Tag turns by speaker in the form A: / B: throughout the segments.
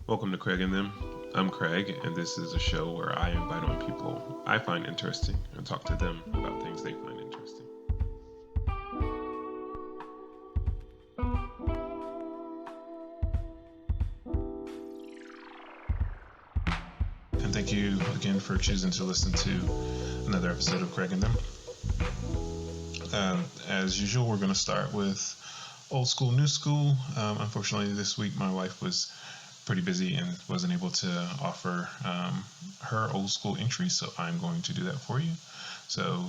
A: Welcome to Craig and Them. I'm Craig, and this is a show where I invite on people I find interesting and talk to them about things they find interesting. And thank you again for choosing to listen to another episode of Craig and Them. As usual, we're going to start with old school, new school. Unfortunately, this week my wife was pretty busy and wasn't able to offer her old school entry, so I'm going to do that for you. So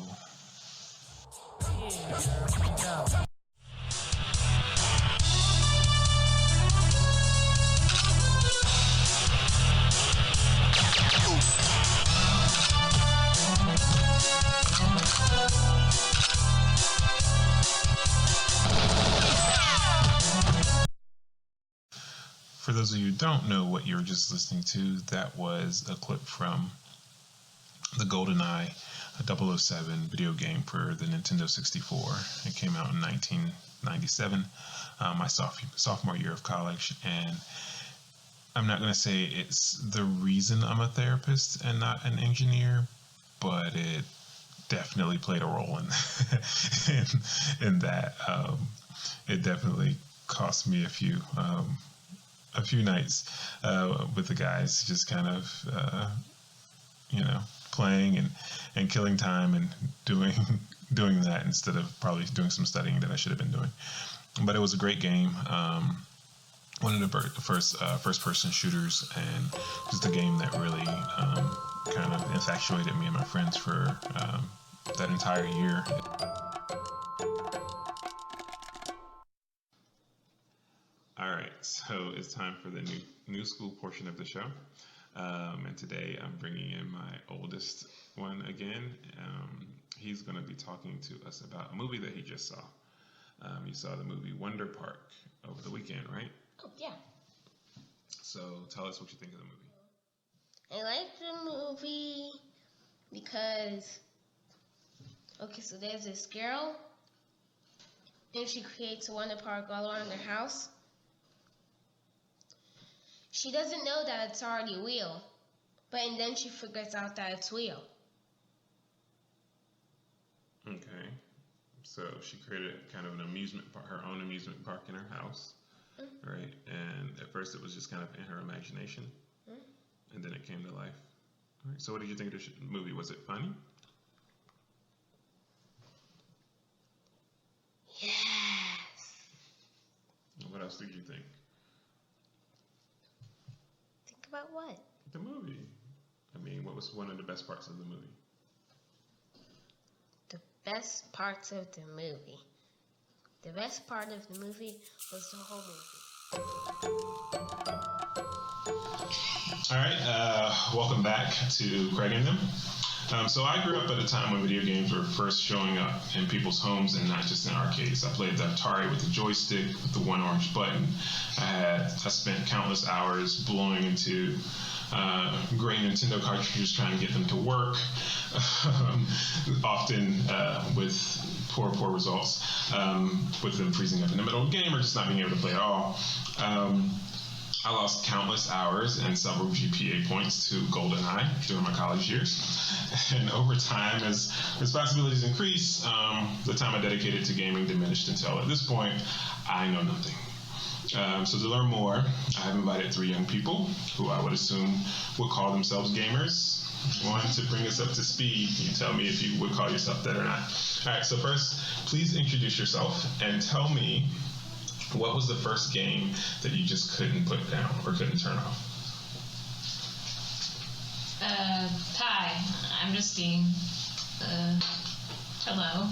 A: for those of you who don't know what you were just listening to, that was a clip from the GoldenEye 007 video game for the Nintendo 64. It came out in 1997, my sophomore year of college, and I'm not going to say it's the reason I'm a therapist and not an engineer, but it definitely played a role in that. It definitely cost me a few nights with the guys, just kind of playing and killing time and doing that instead of probably doing some studying that I should have been doing. But it was a great game. One of the first person shooters, and just a game that really kind of infatuated me and my friends for that entire year. All right, so it's time for the new school portion of the show. And today I'm bringing in my oldest one again. He's going to be talking to us about a movie that he just saw. You saw the movie Wonder Park over the weekend, right?
B: Oh, yeah.
A: So tell us what you think of the movie.
B: I like the movie because, so there's this girl, and she creates a Wonder Park all around her house. She doesn't know that it's already real, and then she figures out that it's real.
A: Okay, so she created kind of an amusement park, her own amusement park in her house, right? And at first it was just kind of in her imagination, and then it came to life. All right, so what did you think of the movie? Was it funny?
B: Yes.
A: What else did you think?
B: About what?
A: The movie. I mean, what was one of the best parts of the movie?
B: The best parts of the movie. The best part of the movie was the whole movie.
A: All right, welcome back to Craig and Them. So I grew up at a time when video games were first showing up in people's homes and not just in arcades. I played the Atari with the joystick with the one orange button. I spent countless hours blowing into gray Nintendo cartridges trying to get them to work, often with poor results, with them freezing up in the middle of the game or just not being able to play at all. I lost countless hours and several GPA points to GoldenEye during my college years. And over time, as responsibilities increase, the time I dedicated to gaming diminished until at this point, I know nothing. So to learn more, I have invited 3 young people who I would assume would call themselves gamers. One, to bring us up to speed. You tell me if you would call yourself that or not. All right, so first, please introduce yourself and tell me, what was the first game that you just couldn't put down or couldn't turn off?
C: Hi, I'm Justine. Hello.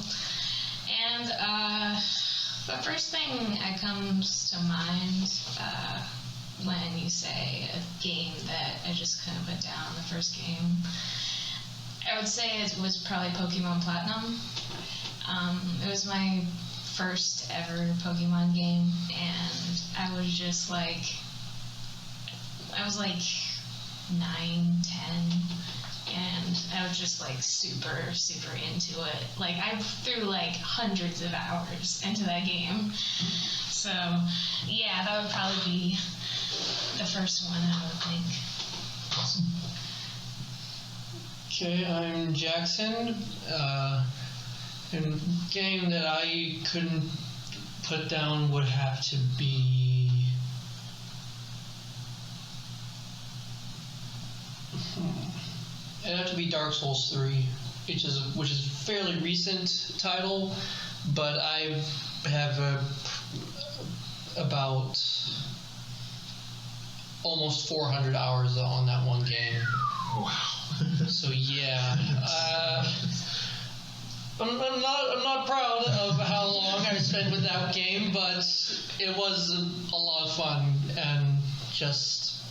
C: And the first thing that comes to mind when you say a game that I just couldn't put down, the first game, I would say it was probably Pokemon Platinum. It was my first ever Pokemon game, and I was just like, 9, 10, and I was just like super into it. Like, I threw like hundreds of hours into that game. So yeah, that would probably be the first one, I would think.
A: Awesome.
D: Okay, I'm Jackson. A game that I couldn't put down would have to be. It'd have to be Dark Souls 3, which is a fairly recent title, but I have about almost 400 hours on that one game.
A: Wow.
D: So yeah, I'm not proud of how long I spent with that game, but it was a lot of fun, and just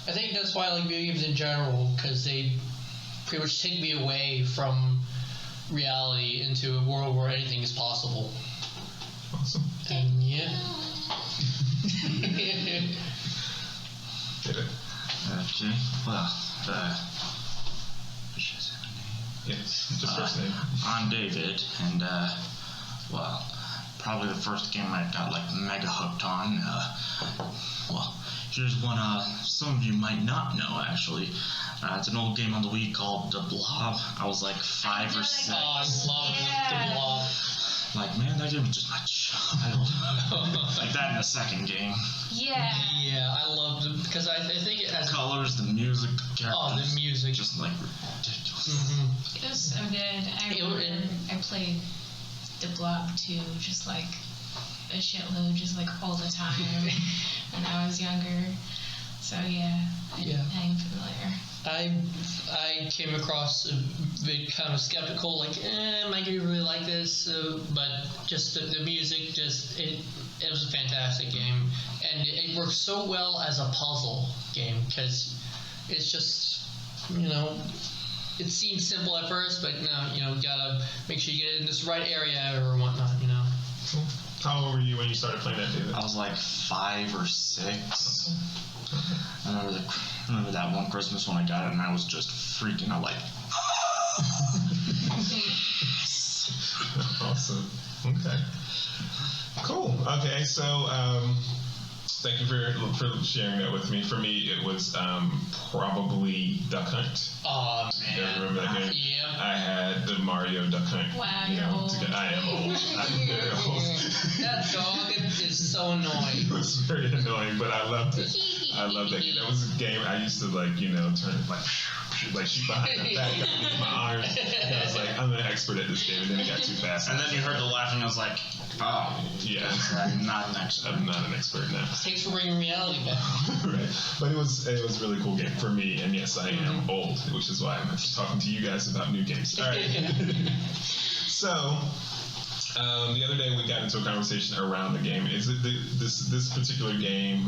D: I think that's why I like video games in general, because they pretty much take me away from reality into a world where anything is possible.
A: Awesome.
D: And yeah.
A: Did it?
E: Okay. Well,
A: Yes. Just first name.
E: I'm David, and well, probably the first game I got like mega hooked on. Well, here's one some of you might not know actually. It's an old game on the Wii called The Blob. I was like 5 or 6.
D: Oh, I love The Blob.
E: Like, man, that game was just my child. Like that in the second game.
C: Yeah.
D: Yeah, I loved it because I think it has
E: Colors, the music, the characters.
D: Oh, the music.
E: Just like ridiculous.
D: Mm-hmm.
C: It was so good. I remember I played The Blob 2 just like a shitload, just like all the time when I was younger. So yeah, I'm familiar.
D: I came across a bit kind of skeptical, like, am I gonna really like this? But just the music, just it was a fantastic game, and it works so well as a puzzle game because it's just, it seems simple at first, but no, gotta make sure you get it in this right area or whatnot,
A: Cool. How old were you when you started playing that, David?
E: I was like 5 or 6. I remember that one Christmas when I got it, and I was just freaking out, like.
A: Awesome. Okay. Cool. Okay, so thank you for sharing that with me. For me, it was probably Duck Hunt.
D: Oh
A: You
D: man.
A: remember that game?
D: Yeah.
A: I had the Mario Duck Hunt.
C: Wow, you're old.
A: I am old. I'm very old.
D: That dog is so annoying.
A: It was very annoying, but I loved it. I loved that game. That was a game I used to turn shoot behind the back with my arms. And I was like, I'm an expert at this game, and then it got too fast.
E: And then you heard the laughing, I was like, oh,
A: yeah.
E: I'm not an expert.
A: I'm not an expert now.
D: Thanks for bringing reality back.
A: Right. But it was a really cool game for me, and yes, I am old, which is why I'm talking to you guys about new games. All right. So, the other day we got into a conversation around the game. Is it this particular game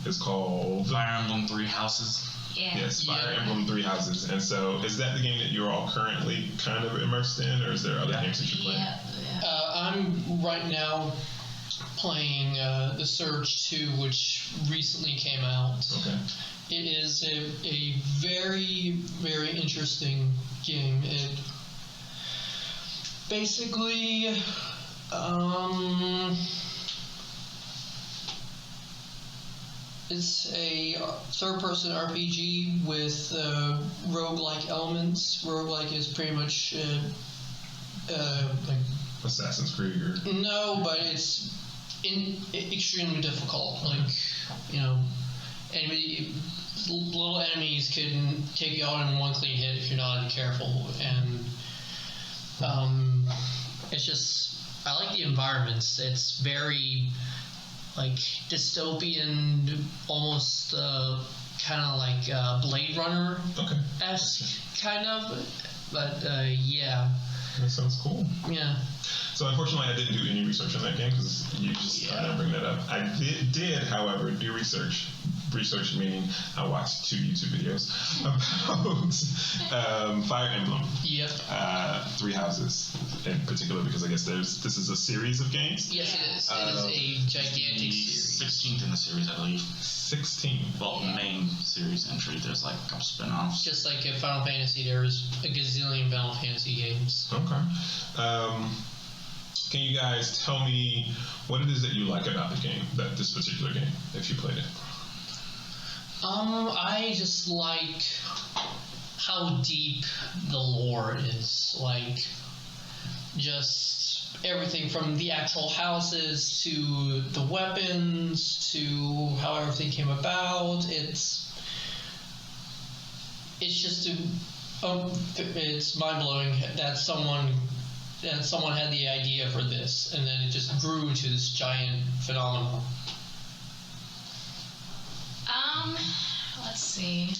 A: is called
E: Fire Emblem 3 Houses.
C: Yeah.
A: Yes, Fire Emblem 3 Houses. And so, is that the game that you're all currently kind of immersed in, or is there other games that you're playing?
C: Yeah.
D: I'm right now playing The Surge 2, which recently came out.
A: Okay.
D: It is a very, very interesting game. It basically it's a third-person RPG with roguelike elements. Roguelike is pretty much like
A: Assassin's Creed or
D: no, but it's extremely difficult. Like, little enemies can take you out in one clean hit if you're not careful, and it's just I like the environments. It's very like dystopian, almost kind of like Blade Runner esque kind of, but yeah.
A: That sounds cool.
D: Yeah.
A: So unfortunately, I didn't do any research on that game because you just kind of bring that up. I did, however, do research. Research meaning I watched 2 YouTube videos about Fire Emblem.
D: Yep.
A: 3 Houses in particular because I guess this is a series of games.
D: Yes, it is. It is a gigantic series.
E: 16th in the series, I believe.
A: 16.
E: Well, main series entry. There's like a couple spin-offs.
D: Just like in Final Fantasy, there's a gazillion Final Fantasy games.
A: Okay. Can you guys tell me what it is that you like about the game, this particular game, if you played it?
D: I just like how deep the lore is. Like, just everything from the actual houses to the weapons to how everything came about. It's just it's mind-blowing that someone had the idea for this, and then it just grew into this giant phenomenon.
C: Let's see.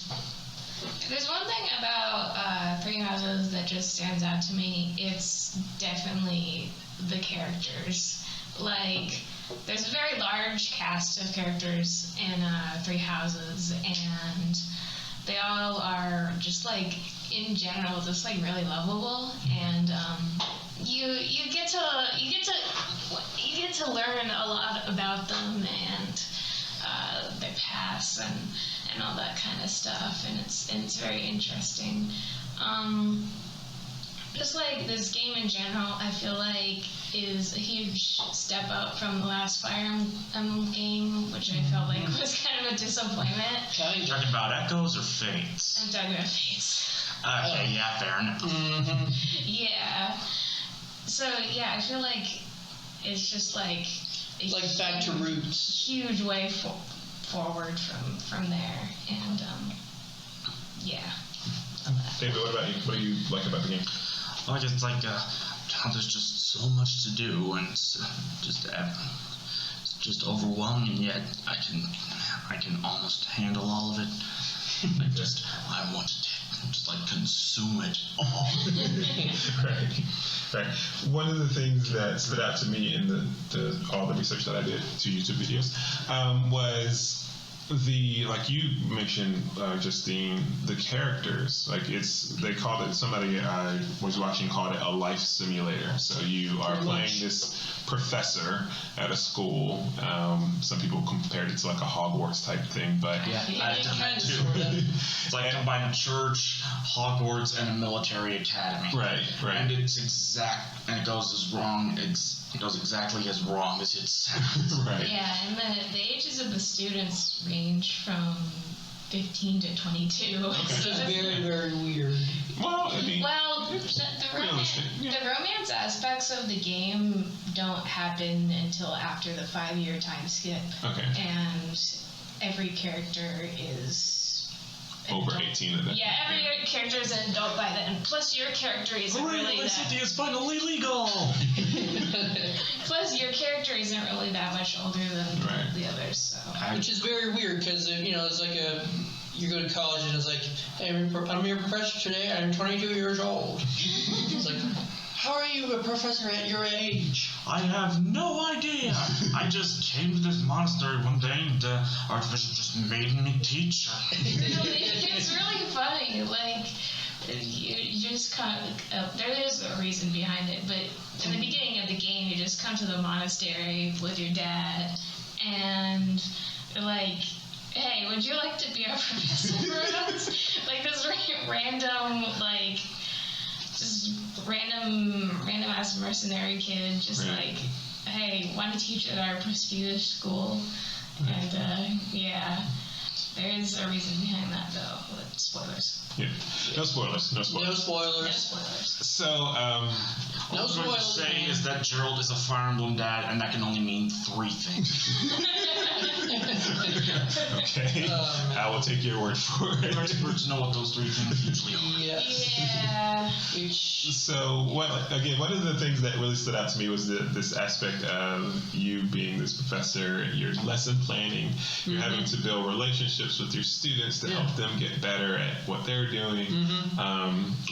C: There's one thing about Three Houses that just stands out to me. It's definitely the characters. Like, there's a very large cast of characters in Three Houses, and they all are just like, in general, just like really lovable, and you get to learn a lot about them and their past and all that kind of stuff, and it's very interesting. Just like this game in general, I feel like is a huge step up from the last Fire Emblem game, which I felt like was kind of a disappointment.
E: Are you talking about Echoes or Fates?
C: I'm talking about Fates.
E: Okay, yeah, fair enough.
D: Mm-hmm.
C: Yeah. So yeah, I feel like it's just like
D: Back to roots.
C: Huge way forward from there, and yeah.
A: David, what about you? What do you like about the game?
E: I just like how there's just so much to do, and it's just overwhelming. Yet I can almost handle all of it. I want to just like consume it all.
A: Right. One of the things that stood out to me in all the research that I did to YouTube videos was like you mentioned, Justine, the characters. Like they called it, somebody I was watching called it a life simulator. So you are playing this professor at a school. Some people compared it to like a Hogwarts type thing, but
E: yeah, I've done that too. It's like combining church, Hogwarts, and a military academy.
A: Right.
E: And it goes exactly as wrong as it sounds.
A: Right.
C: Yeah, and the ages of the students range from 15 to 22.
A: Okay.
C: So
D: It's very, very weird.
A: Well, I mean,
C: the romance aspects of the game don't happen until after the 5-year time skip.
A: Okay.
C: And every character is
A: over 18 of them.
C: Yeah, every character is an adult by then. Plus, your character isn't really that.
E: City is finally legal.
C: Plus, your character isn't really that much older than the others. So.
D: Which is very weird because it's like you go to college and it's like, hey, I'm your professor today. I'm 22 years old. It's like, how are you a professor at your age?
E: I have no idea. I just came to this monastery one day and the archbishop just made me teach her.
C: It's really funny. Like, you just kind of, there is a reason behind it, but in the beginning of the game, you just come to the monastery with your dad, and they're like, hey, would you like to be our professor for us? Like, this random, like, just random ass mercenary kid, just like, hey, want to teach at our prestigious school, and yeah, there is a reason behind that though. But spoilers.
A: Yeah, no spoilers.
C: No spoilers.
A: So,
E: all I'm going to say is that Gerald is a Fire Emblem dad, and that can only mean 3 things.
A: Okay, I will take your word for it.
E: Experts know what those 3 things usually are.
D: Yes.
C: Yeah.
A: So, one of the things that really stood out to me was this aspect of you being this professor, your lesson planning, you're having to build relationships with your students to help them get better at what they're doing.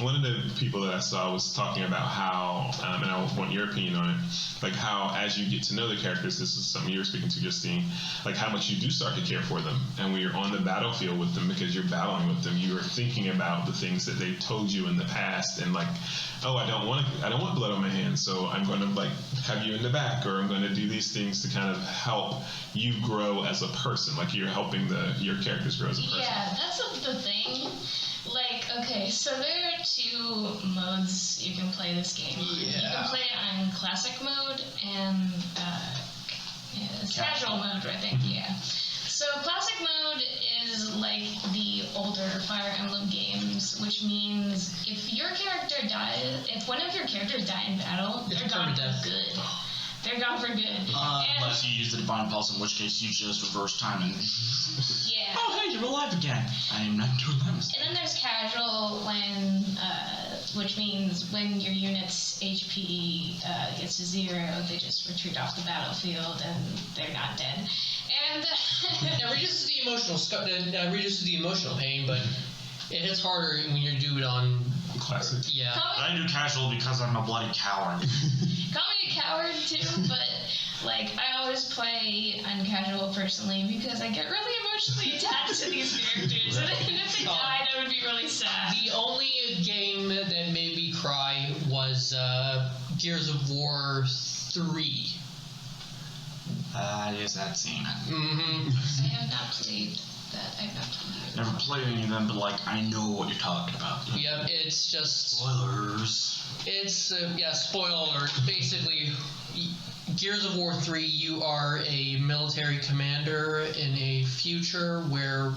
A: One of the people that I saw was talking about how, and I want your opinion on it, like how as you get to know the characters, this is something you were speaking to, Justine, like how much you do start to care for them. And when you're on the battlefield with them, because you're battling with them, you are thinking about the things that they've told you in the past, and like, oh, I don't want blood on my hands, so I'm going to like have you in the back, or I'm going to do these things to kind of help you grow as a person, like you're helping your characters grow as a person.
C: Yeah, that's the thing. Like, Okay, so there are 2 modes you can play this game. You can play it on classic mode and it's casual mode, I think. Yeah. So classic mode is like the older Fire Emblem games, which means if one of your characters die in battle, they're gone for good. They're gone for good.
E: Unless you use the Divine Pulse, in which case you just reverse time and...
C: Yeah.
E: Oh, hey, you're alive again. I am not doing that mistake.
C: And then there's casual, which means when your unit's HP gets to 0, they just retreat off the battlefield and they're not dead. And
D: Now, reduces the emotional pain, but it hits harder when you do it on
A: Classic.
D: Yeah.
E: I do casual because I'm a bloody coward.
C: Call me a coward too, but I always play on casual personally because I get really emotionally attached to these characters, and if they died, I would be really sad.
D: The only game that made me cry was Gears of War 3.
E: Yes, I've seen it.
D: Mm-hmm.
C: I have not played that. I have not played it.
E: Never played any of them, but I know what you're talking about.
D: Yep, it's just...
E: Spoilers.
D: It's, spoiler alert. Basically, Gears of War 3, you are a military commander in a future where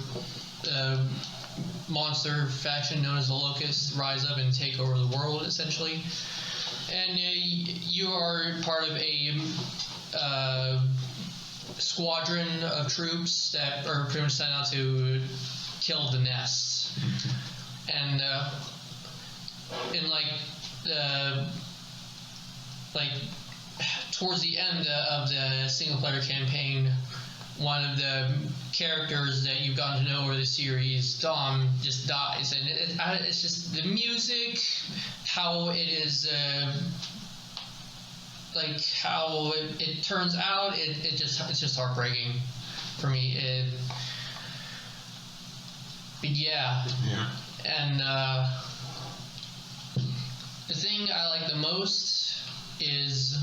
D: monster faction known as the Locusts rise up and take over the world, essentially. And you are part of a squadron of troops that are pretty much sent out to kill the nests. And towards the end of the single player campaign, one of the characters that you've gotten to know over the series, Dom, just dies, and it's just the music, how it is, how it turns out, it's just heartbreaking for me. Yeah. And the thing I like the most is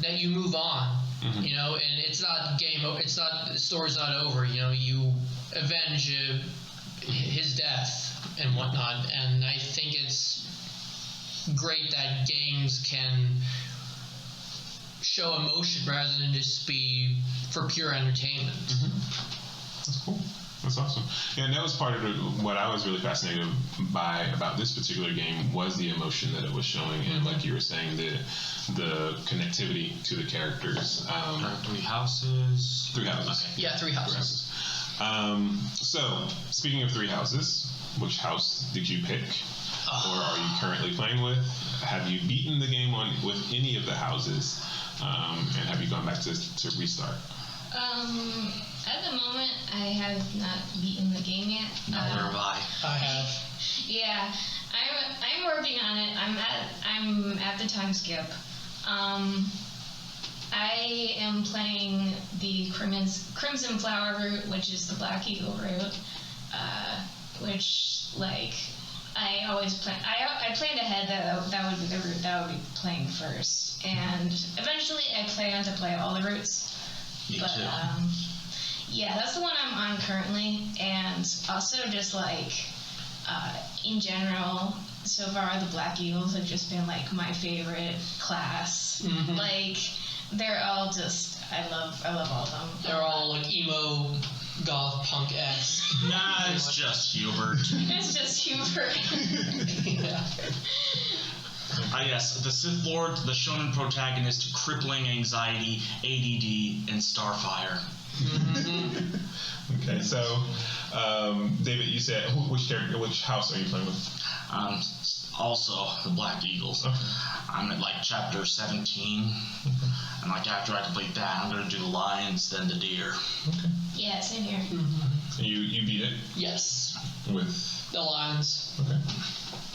D: that you move on, and it's not the story's not over, you avenge his death and whatnot, and I think it's great that games can show emotion rather than just be for pure entertainment.
A: That's cool. That's awesome. Yeah, and that was part of what I was really fascinated by about this particular game was the emotion that it was showing, and like you were saying, the connectivity to the characters.
E: 3 houses.
A: 3 houses.
E: Okay.
D: Yeah, 3 houses.
A: So, speaking of 3 houses, which house did you pick? Or are you currently playing with? Have you beaten the game with any of the houses? And have you gone back to restart?
C: At the moment, I have not beaten the game yet.
E: Neither have I.
D: I have.
C: Yeah, I'm working on it. I'm at the time skip. I am playing the Crimson Flower route, which is the Black Eagle route, which I always plan. I planned ahead that would be the route that I would be playing first, and eventually I plan to play all the routes.
E: Me
C: but
E: too.
C: yeah, that's the one I'm on currently, and also just in general, so far the Black Eagles have just been my favorite class. They're all just I love all of them.
D: They're all emo, goth, punk-esque.
E: Nah, it's just Hubert.
C: It's just Hubert.
D: Yeah.
E: Yes, the Sith Lord, the shonen protagonist, crippling anxiety, ADD, and Starfire.
A: Okay, so David, you said which house are you playing with?
E: Also, the Black Eagles.
A: Okay.
E: I'm at chapter 17, and after I complete that, I'm gonna do the lions, then the deer.
A: Okay.
C: Yeah, same here.
A: And you beat it
D: Yes.
A: with
D: The Lions.
A: okay.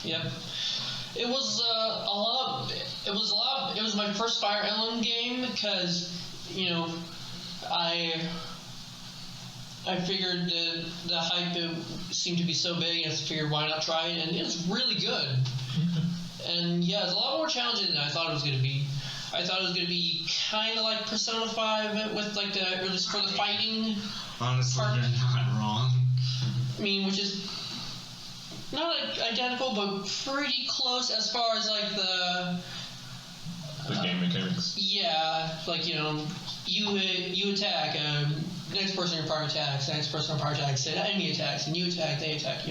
D: Yep. It was It was my first Fire Emblem game because, I figured the hype seemed to be so big, and I figured why not try it, and it's really good. And yeah, it's a lot more challenging than I thought it was going to be. I thought it was going to be kind of like Persona 5 with for the fighting.
E: Honestly,
D: Part.
E: you're not wrong.
D: I mean, which is not identical, but pretty close as far as like the
A: game mechanics.
D: Yeah, like you attack, next person in your party attacks, next person in your party attacks, the enemy attacks, and you attack, they attack.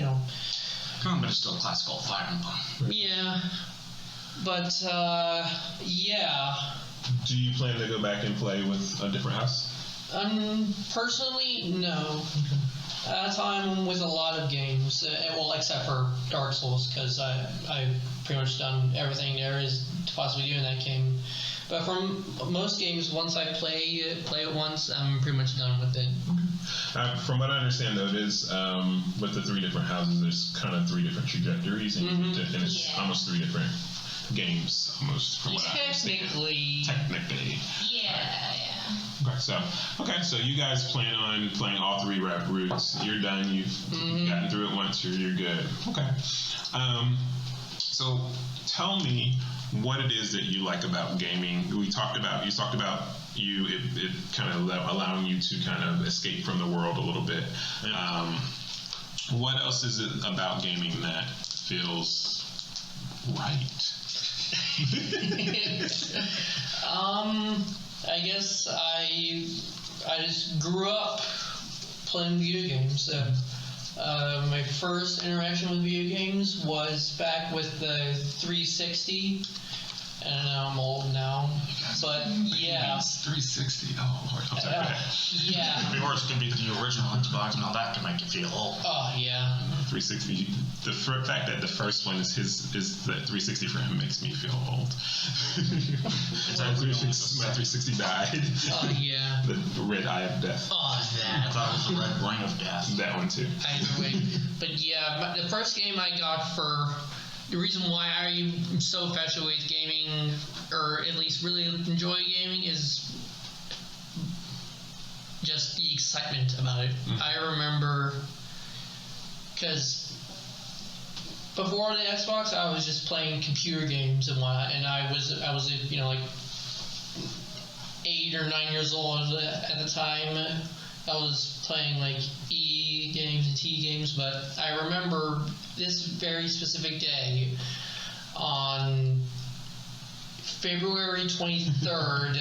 E: But it's still classical Fire Emblem.
D: Yeah, but yeah.
A: Do you plan to go back and play with a different house?
D: Personally, no. That's how I'm with a lot of games. Well, except for Dark Souls, because I've pretty much done everything there is to possibly do in that game. But from most games, once I play it once, I'm pretty much done with it.
A: From what I understand, though, it is with the 3 different houses. There's kind of 3 different trajectories, and, and it's almost 3 different games, almost from what I understand. Technically.
C: Yeah.
A: Okay, so you guys plan on playing all 3 routes. You're done. You've gotten through it once. You're good. Okay. So tell me what it is that you like about gaming. You talked about it kind of allowing you to kind of escape from the world a little bit. What else is it about gaming that feels right?
D: I guess I just grew up playing video games. My first interaction with video games was back with the 360, and now I'm old now. But yeah,
E: 360. Oh Lord, I'm sorry.
D: Yeah.
E: It'd be worse. It could be the original Xbox. Now that can make you feel old.
D: Oh yeah.
A: 360. The fact that the first one is the 360 for him makes me feel old. My 360 died.
D: Oh yeah.
A: The red eye of death.
D: Oh
E: I
D: that.
E: thought it was the red ring of death.
A: That one too.
D: Either way, but yeah, the first game I got for the reason why I'm so infatuated with gaming, or at least really enjoy gaming, is just the excitement about it. I remember, because before the Xbox, I was just playing computer games and whatnot, and I was like 8 or 9 years old at the time. I was playing like E games and T games, but I remember this very specific day on February 23rd.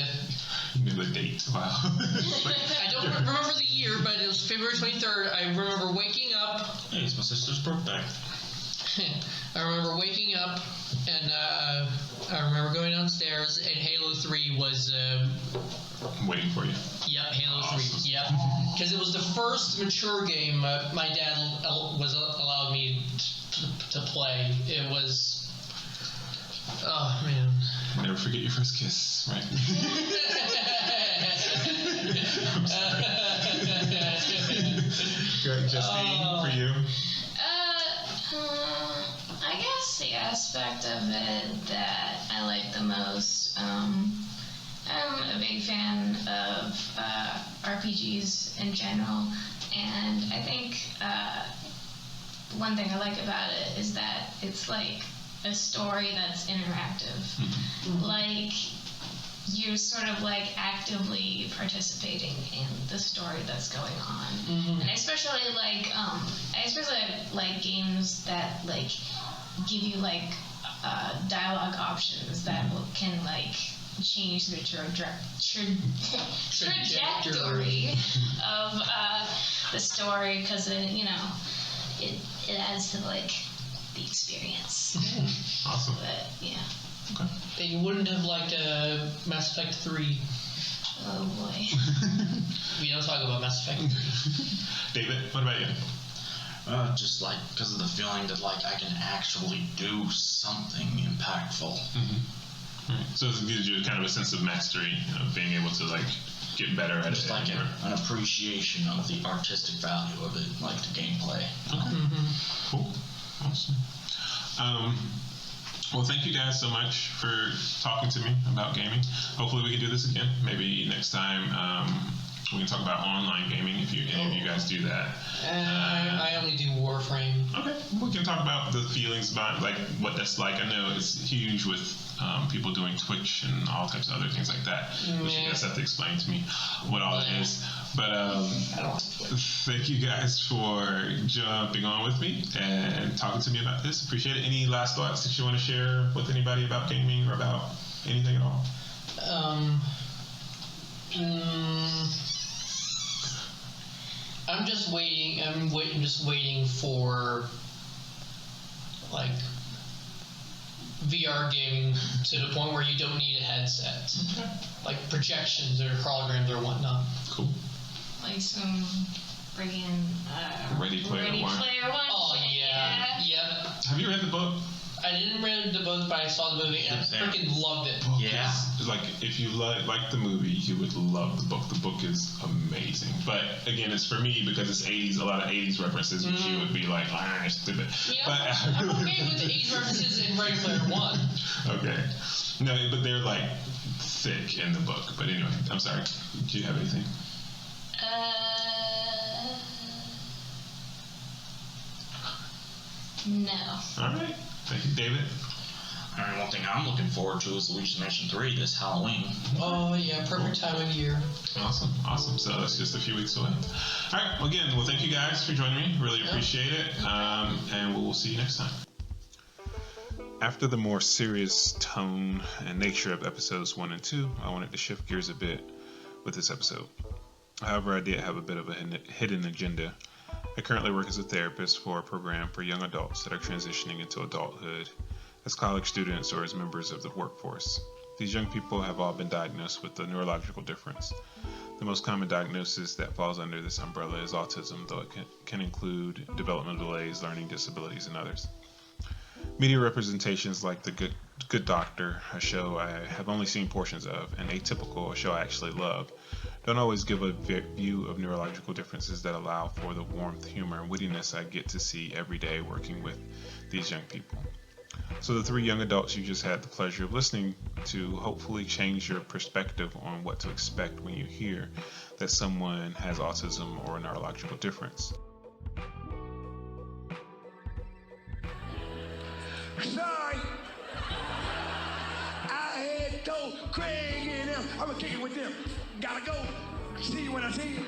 A: You knew the date. Wow.
D: I don't remember the year, but it was February 23rd. I remember waking up.
E: Hey, it's my sister's birthday.
D: I remember waking up, and I remember going downstairs, and Halo 3 was
A: waiting for you.
D: Yep, Halo 3. Yep, because it was the first mature game my dad allowed me to play. It was, oh man.
A: Never forget your first kiss, right? Good, Justine, for you.
C: I guess the aspect of it that I like the most, I'm a big fan of RPGs in general, and I think one thing I like about it is that it's like a story that's interactive. Like, you're sort of like actively participating in the story that's going on. And I especially like games that like give you like dialogue the can like change the trajectory of the story, because it adds to like the experience.
A: Awesome.
C: But yeah.
A: Okay.
D: And you wouldn't have liked Mass Effect 3.
C: Oh boy.
D: We don't talk about Mass Effect 3.
A: David, what about you?
E: Just like because of the feeling that like I can actually do something impactful.
A: Right. So it gives you kind of a sense of mastery, of being able to like get better at
E: Just
A: it.
E: like an appreciation of the artistic value of it, like the gameplay.
A: Okay. Cool. Awesome. Well, thank you guys so much for talking to me about gaming. Hopefully we can do this again. Maybe next time we can talk about online gaming if any of you guys do that.
D: I only do Warframe.
A: Okay. We can talk about the feelings about like what that's like. I know it's huge with people doing Twitch and all types of other things like that. Which you guys have to explain to me what all it is. But thank you guys for jumping on with me and talking to me about this. Appreciate it. Any last thoughts that you want to share with anybody about gaming or about anything at all?
D: I'm just waiting. Just waiting for like VR gaming to the point where you don't need a headset, like projections or holograms or whatnot.
A: Cool.
C: Like some friggin'
A: Ready Player One.
D: Oh yeah. Yep.
A: Have you read the book?
D: I didn't read the book, but I saw the movie and I freaking loved it.
E: Yeah.
A: Like, if you like the movie, you would love the book. The book is amazing. But again, it's for me because it's 80s, a lot of 80s references, which you would be like, stupid.
D: Yeah,
A: But,
D: I'm okay with the 80s references in Ready Player One.
A: Okay. No, but they're like thick in the book. But anyway, I'm sorry. Do you have anything?
C: No.
A: All right. Thank you, David.
E: And one thing I'm looking forward to is Luigi's Mansion 3 this Halloween.
D: Oh yeah, perfect time of year.
A: Awesome. So that's just a few weeks away. All right. Well, again, thank you guys for joining me. Really appreciate it. And we'll see you next time. After the more serious tone and nature of episodes 1 and 2, I wanted to shift gears a bit with this episode. However, I did have a bit of a hidden agenda. I currently work as a therapist for a program for young adults that are transitioning into adulthood as college students or as members of the workforce. These young people have all been diagnosed with a neurological difference. The most common diagnosis that falls under this umbrella is autism, though it can include developmental delays, learning disabilities, and others. Media representations like The Good Doctor, a show I have only seen portions of, and Atypical, a show I actually love, don't always give a view of neurological differences that allow for the warmth, humor, and wittiness I get to see every day working with these young people. So the 3 young adults you just had the pleasure of listening to hopefully change your perspective on what to expect when you hear that someone has autism or a neurological difference.
F: Sorry. I had told Craig and them, I'm gonna kick it with them. Gotta go. See you when I see you.